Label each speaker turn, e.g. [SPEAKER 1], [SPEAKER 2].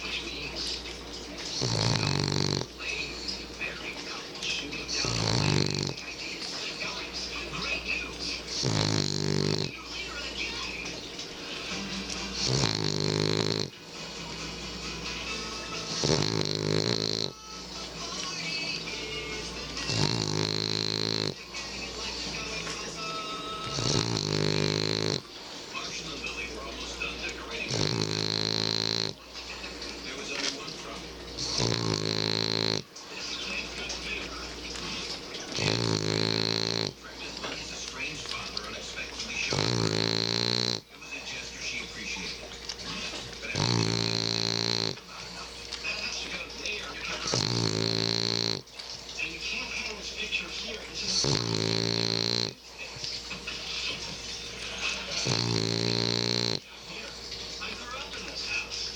[SPEAKER 1] which means playing married couple shooting down a plane, getting ideas to their goings. Great news! See you later at Marshall and Lily were almost done decorating the house. There was only one problem. This plant got here. Friend Miss Lily's estranged father unexpectedly showed up. It was a gesture she appreciated. But after not enough. That house should go there to cover up. And you can't hang this picture here. This is here. I grew up in this house.